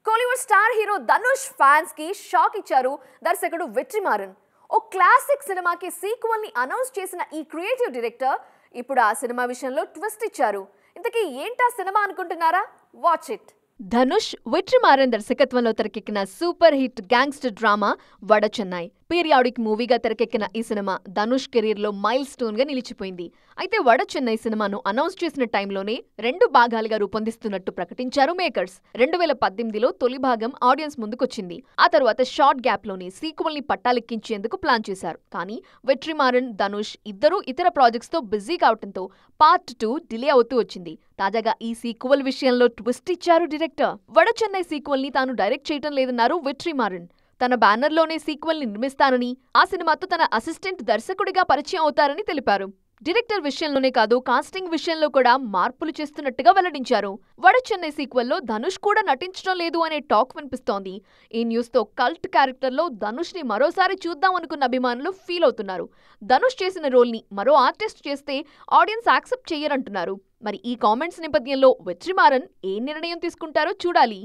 Kollywood star hero Dhanush fans కి shock ఇచ్చారు దర్శకుడు వెట్రిమారన్. ఓ క్లాసిక్ సినిమాకి సీక్వెల్ ని అనౌన్స్ చేసిన ఈ క్రియేటివ్ డైరెక్టర్ ఇప్పుడు ఆ సినిమా విషయంలో ట్విస్ట్ ఇచ్చారు. ఇంతకీ ఏంటా సినిమా అనుకుంటున్నారా? Watch it. ధనుష్ వెట్రిమారన్ దర్శకత్వంలో తెరకెక్కిన super hit gangster drama Vada Chennai. Periodic మూవీగా తెరకెక్కిన ఈ సినిమా ధనుష్ కెరీర్ లో మైల్ స్టోన్ గా నిలిచిపోయింది. అయితే వడ చెన్నై సినిమాను అనౌన్స్ చేసిన టైంలోనే 2 భాగాలుగా రూపొందిస్తున్నట్టు ప్రకటించారు మేకర్స్. 2018లో తొలి భాగం ఆడియన్స్ ముందుకొచ్చింది. ఆ తర్వాత షార్ట్ గ్యాప్ లోనే సీక్వెల్ ని పట్టాలెక్కించేందుకు ప్లాన్ చేశారు. కానీ వెట్రిమారన్, ధనుష్ ఇద్దరూ ఇతర ప్రాజెక్ట్స్ తో బిజీ కావడంతో పార్ట్ 2 డిలే అవుతూ వచ్చింది. తాజాగా ఈ సీక్వెల్ విషయంలో ట్విస్ట్ ఇచ్చారు డైరెక్టర్. వడ చెన్నై సీక్వెల్ ని తాను డైరెక్ట్ చేయటం లేదన్నారు వెట్రిమారన్. తన బ్యానర్లోనే సీక్వెల్ ని నిర్మిస్తానని, ఆ సినిమాతో తన అసిస్టెంట్ దర్శకుడిగా పరిచయం అవుతారని తెలిపారు. డైరెక్టర్ విషయంలోనే కాదు, కాస్టింగ్ విషయంలో కూడా మార్పులు చేస్తున్నట్టుగా వెల్లడించారు. వడ చెన్నై సీక్వెల్లో ధనుష్ కూడా నటించడం లేదు అనే టాక్ వినిపిస్తోంది. ఈ న్యూస్ తో కల్ట్ క్యారెక్టర్లో ధనుష్ ని మరోసారి చూద్దాం అనుకున్న అభిమానులు ఫీల్ అవుతున్నారు. ధనుష్ చేసిన రోల్ ని మరో ఆర్టిస్ట్ చేస్తే ఆడియన్స్ యాక్సెప్ట్ చెయ్యరంటున్నారు. మరి ఈ కామెంట్స్ నేపథ్యంలో వెట్రిమారన్ ఏ నిర్ణయం తీసుకుంటారో చూడాలి.